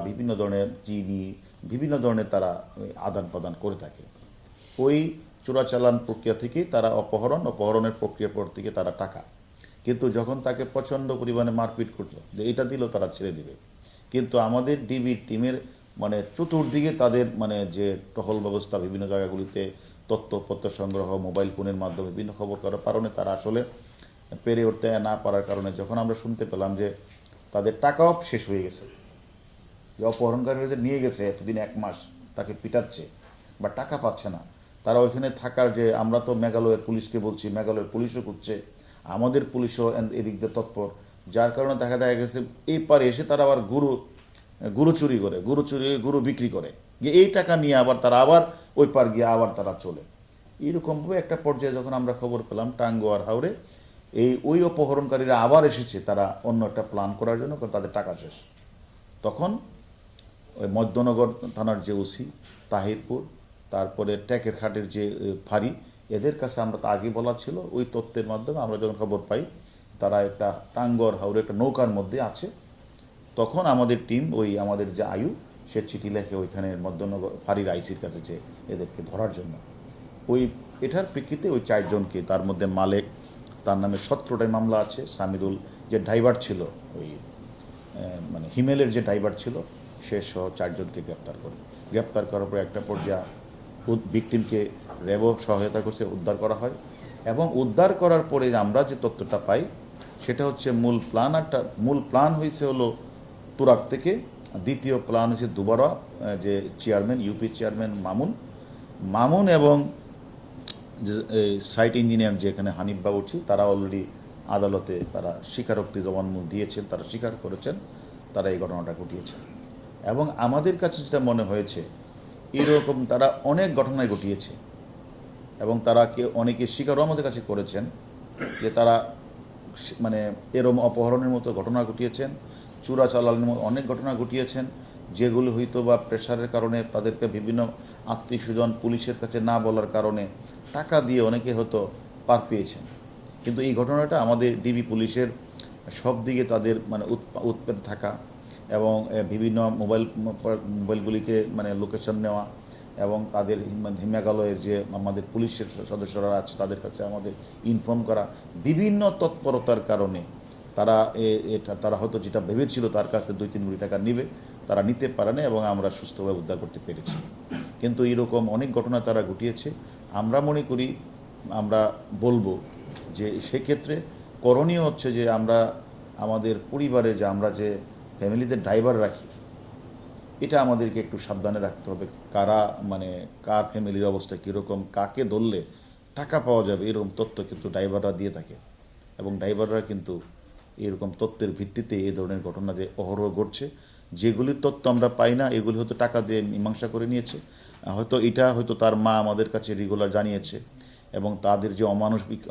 বিভিন্ন ধরনের চিনি বিভিন্ন ধরনের তারা আদান প্রদান করে থাকে। ওই চোরাচালান প্রক্রিয়া থেকে তারা অপহরণের প্রক্রিয়া পর থেকে তারা টাকা, কিন্তু যখন তাকে প্রচণ্ড পরিমাণে মারপিট করতো যে এটা দিলেও তারা ছেড়ে দিবে, কিন্তু আমাদের ডিবি টিমের চতুর্দিকে তাদের যে টহল ব্যবস্থা, বিভিন্ন জায়গাগুলিতে তথ্যপত্র সংগ্রহ, মোবাইল ফোনের মাধ্যমে বিভিন্ন খবর করার কারণে তারা আসলে পেরে উঠতে না পারার কারণে যখন আমরা শুনতে পেলাম যে তাদের টাকাও শেষ হয়ে গেছে, যে অপহরণকারীরা যে নিয়ে গেছে এতদিন 1 মাস তাকে পিটাচ্ছে বা টাকা পাচ্ছে না, তারা ওইখানে থাকার যে আমরা তো মেঘালয়ের পুলিশকে বলছি, মেঘালয়ের পুলিশও করছে, আমাদের পুলিশও এদিক দিয়ে তৎপর, যার কারণে দেখা গেছে এই পারে এসে তারা আবার গরু চুরি করে, গরু বিক্রি করে, যে এই টাকা নিয়ে আবার তারা আবার ওই পার গিয়ে আবার তারা চলে। এইরকমভাবে একটা পর্যায়ে যখন আমরা খবর পেলাম টাঙ্গুয়ার হাওরে ওই অপহরণকারীরা আবার এসেছে তারা অন্য একটা প্ল্যান করার জন্য, তাদের টাকা শেষ। তখন ওই মধ্যনগর থানার যে ওসি, তাহিরপুর, তারপরে ট্যাকের খাটের যে ফাঁড়ি, এদের কাছে আমরা তো আগে বলা ছিল, ওই তথ্যের মাধ্যমে আমরা যখন খবর পাই তারা একটা টাঙ্গুয়ার হাওরে একটা নৌকার মধ্যে আছে, তখন আমাদের টিম আমাদের যে আয়ু সে চিঠি লেখে ওইখানে মধ্যনগর ফাঁড়ির আইসির কাছে যে এদেরকে ধরার জন্য। এটার প্রেক্ষিতে ওই 4 জনকে, তার মধ্যে মালেক, তার নামে 17টাই মামলা আছে, সামিদুল যে ড্রাইভার ছিল ওই হিমেলের যে ড্রাইভার ছিল সে সহ 4 জনকে গ্রেপ্তার করার পর একটা পর্যায়ে ভিকটিমকে র্যাবও সহায়তা করছে, উদ্ধার করা হয়। এবং উদ্ধার করার পরে আমরা যে তথ্যটা পাই সেটা হচ্ছে মূল প্ল্যান হয়েছে হলো তুরাগ থেকে, দ্বিতীয় প্ল্যান হয়েছে দুবারা যে চেয়ারম্যান, ইউপি চেয়ারম্যান মামুন এবং যে সাইট ইঞ্জিনিয়ার যেখানে হানিফ বাবুর্চি, তারা অলরেডি আদালতে তারা স্বীকারোক্তি জবানবন্দি দিয়েছেন, তারা স্বীকার করেছেন তারা এই ঘটনাটা ঘটিয়েছেন। এবং আমাদের কাছে যেটা মনে হয়েছে এরকম তারা অনেক ঘটনায় ঘটিয়েছে, এবং তারা অনেকে স্বীকারও আমাদের কাছে করেছেন যে তারা এরম অপহরণের মতো ঘটনা ঘটিয়েছেন, চোরাচালানের মতো অনেক ঘটনা ঘটিয়েছেন, যেগুলো হয়তো বা প্রেশারের কারণে তাদেরকে বিভিন্ন আত্মীয় স্বজন পুলিশের কাছে না বলার কারণে টাকা দিয়ে অনেকে হয়তো পার পেয়েছেন। কিন্তু এই ঘটনাটা আমাদের ডিবি পুলিশের সব দিকে তাদের উৎপেতে থাকা এবং বিভিন্ন মোবাইলগুলিকে লোকেশন নেওয়া এবং তাদের মেঘালয়ের যে আমাদের পুলিশের সদস্যরা আছে তাদের কাছে আমাদের ইনফর্ম করা, বিভিন্ন তৎপরতার কারণে তারা হয়তো যেটা ভেবেছিল তার কাছে 2-3 কোটি টাকা নেবে, তারা নিতে পারে না এবং আমরা সুস্থভাবে উদ্ধার করতে পেরেছি। কিন্তু এরকম অনেক ঘটনা তারা ঘটিয়েছে। আমরা মনে করি, আমরা বলবো যে সেক্ষেত্রে করণীয় হচ্ছে যে আমরা আমাদের পরিবারে যে আমরা যে ফ্যামিলিতে ড্রাইভার রাখি, এটা আমাদেরকে একটু সাবধানে রাখতে হবে, কার ফ্যামিলির অবস্থা কীরকম, কাকে ধরলে টাকা পাওয়া যাবে, এরকম তথ্য কিন্তু ড্রাইভাররা দিয়ে থাকে। এবং ড্রাইভাররা কিন্তু এরকম তথ্যের ভিত্তিতে এই ধরনের ঘটনা যে অহরহ ঘটছে, যেগুলির তথ্য আমরা পাই না এগুলি হয়তো টাকা দিয়ে মীমাংসা করে নিয়েছে, হয়তো তার মা আমাদের কাছে রেগুলার জানিয়েছে, এবং তাদের যে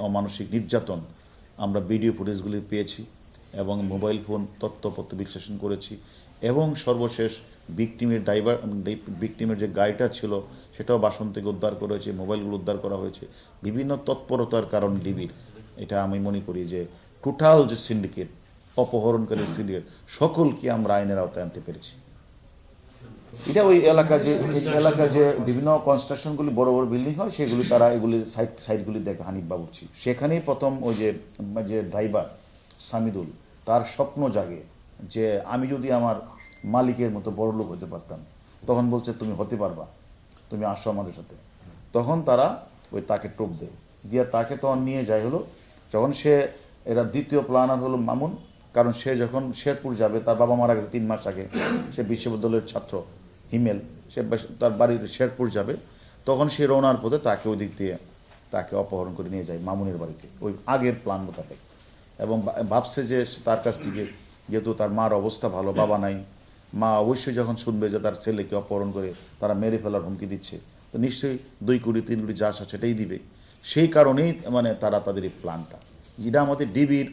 অমানসিক নির্যাতন আমরা ভিডিও ফুটেজগুলি পেয়েছি এবং মোবাইল ফোন তথ্যপত্র বিশ্লেষণ করেছি, এবং সর্বশেষ ভিকটিমের যে গাড়িটা ছিল সেটাও বাসন থেকে উদ্ধার করা হয়েছে, মোবাইলগুলো উদ্ধার করা হয়েছে। বিভিন্ন তৎপরতার কারণ ডিবির, এটা আমি মনে করি যে টোটাল যে সিন্ডিকেট, অপহরণকারী সিন্ডিকেট, সকলকে আমরা আইনের আওতায় আনতে পেরেছি। এটা ওই এলাকা যে বিভিন্ন কনস্ট্রাকশনগুলি বড় বড় বিল্ডিং হয় সেগুলি তারা এগুলি সাইটগুলি দেখে হানিফ বাবুর্চি, সেখানেই প্রথম ওই যে ড্রাইভার সামিদুল, তার স্বপ্ন জাগে যে আমি যদি আমার মালিকের মতো বড় লোক হতে পারতাম। তখন বলছে তুমি হতে পারবা, তুমি আসো আমাদের সাথে। তখন তারা তাকে টোপ দেয়, দিয়ে তাকে তখন নিয়ে যায় হলো, যখন এরা দ্বিতীয় প্ল্যানার হলো মামুন, কারণ সে যখন শেরপুর যাবে, তার বাবা মারা গেছে 3 মাস আগে, সে বিশ্ববিদ্যালয়ের ছাত্র হিমেল, সে তার বাড়ির শেরপুর যাবে, তখন সে রওনার পথে তাকে ওই দিক দিয়ে তাকে অপহরণ করে নিয়ে যায় মামুনের বাড়িতে, ওই আগের প্ল্যান মোতাবেক। এবং ভাবছে যে তার কাছ থেকে, যেহেতু তার মার অবস্থা ভালো, বাবা নাই, মা অবশ্যই যখন শুনবে যে তার ছেলেকে অপহরণ করে তারা মেরে ফেলার হুমকি দিচ্ছে, তো নিশ্চয়ই 2 কোটি 3 কোটি যা আছে সেটাই দিবে। সেই কারণেই তারা তাদের এই প্ল্যানটা, যেটা আমাদের ডিবির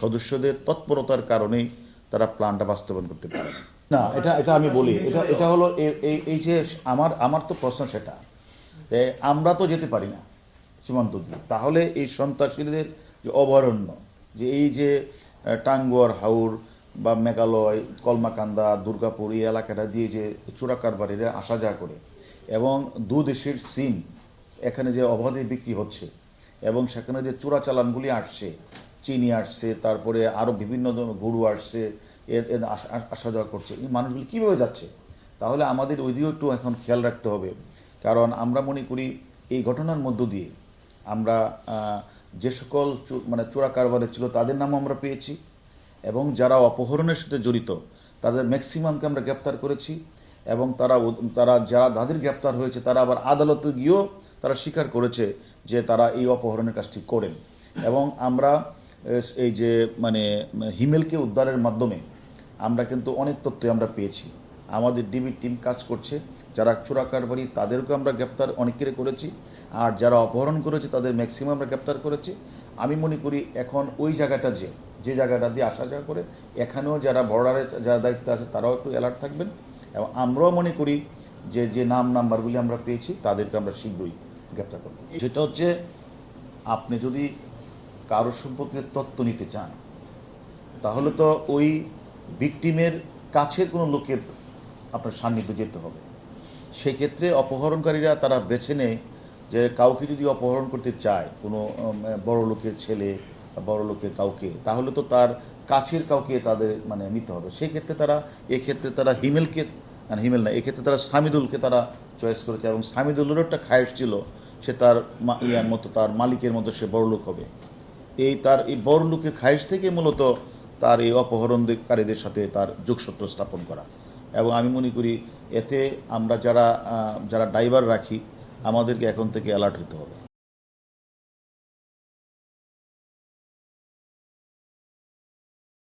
সদস্যদের তৎপরতার কারণেই তারা প্ল্যানটা বাস্তবায়ন করতে পারে না। এটা আমি বলি, এটা হলো এই যে আমার তো প্রশ্ন সেটা, আমরা তো যেতে পারি না সীমান্ত দিয়ে, তাহলে এই সন্ত্রাসীদের যে অভয়ারণ্য, যে এই যে টাঙ্গুয়ার হাওর, বা মেঘালয়, কলমাকান্দা, দুর্গাপুর এই এলাকাটা দিয়ে যে চোরা কারবারিরা আসা যাওয়া করে এবং দু দেশের সিম এখানে যে অবাধে বিক্রি হচ্ছে এবং সেখানে যে চোরা চালানগুলি আসছে, চিনি আসছে, তারপরে আরও বিভিন্ন ধরনের গরু আসছে, আসা যাওয়া করছে, এই মানুষগুলি কীভাবে যাচ্ছে? তাহলে আমাদের ওই দিকেও একটু এখন খেয়াল রাখতে হবে। কারণ আমরা মনে করি এই ঘটনার মধ্য দিয়ে আমরা যে সকল মানে চোরা কারবারে ছিল তাদের নামও আমরা পেয়েছি এবং যারা অপহরণের সাথে জড়িত তাদের ম্যাক্সিমামকে আমরা গ্রেপ্তার করেছি এবং যারা তাদের গ্রেপ্তার হয়েছে তারা আবার আদালতে গিয়েও তারা স্বীকার করেছে যে তারা এই অপহরণের কাজটি করেন। এবং আমরা এই যে মানে হিমেলকে উদ্ধারের মাধ্যমে আমরা কিন্তু অনেক তথ্য আমরা পেয়েছি। আমাদের ডিবি টিম কাজ করছে, যারা চোরা কারবারি তাদেরকে আমরা গ্রেপ্তার অনেকেরে করেছি, আর যারা অপহরণ করেছে তাদের ম্যাক্সিমাম আমরা গ্রেপ্তার করেছি। আমি মনে করি এখন ওই জায়গাটা যে জায়গাটা দিয়ে আসা যাওয়া করে এখানেও যারা বর্ডারে যারা দায়িত্ব আছে তারাও একটু অ্যালার্ট থাকবেন এবং আমরাও মনে করি যে নাম্বারগুলি আমরা পেয়েছি তাদেরকে আমরা শীঘ্রই গ্রেপ্তার করব। সেটা হচ্ছে আপনি যদি কারো সম্পর্কে তথ্য নিতে চান তাহলে তো ওই ভিকটিমের কাছের কোনো লোকের আপনার সান্নিধ্যে যেতে হবে। সেই ক্ষেত্রে অপহরণকারীরা তারা বেছে নেয় যে কাউকে যদি অপহরণ করতে চায়, কোনো বড় লোকের ছেলে বা বড় লোকের কাউকে, তাহলে তো তার কাছের কাউকে তাদের মানে নিতে হবে। সেই ক্ষেত্রে এক্ষেত্রে তারা হিমেলকে, মানে হিমেল না, এক্ষেত্রে তারা সামিদুলকে তারা চয়েস করেছে এবং সামিদুলেরও একটা খায়েশ ছিল সে তার ইয়ার মতো তার মালিকের মতো সে বড় লোক হবে। তার এই বড় লোকের খায়েশ থেকে মূলত তার এই অপহরণকারীদের সাথে তার যোগসূত্র স্থাপন করা। এবং আমি মনে করি এতে আমরা যারা ড্রাইভার রাখি আমাদেরকে এখন থেকে অ্যালার্ট হতে হবে।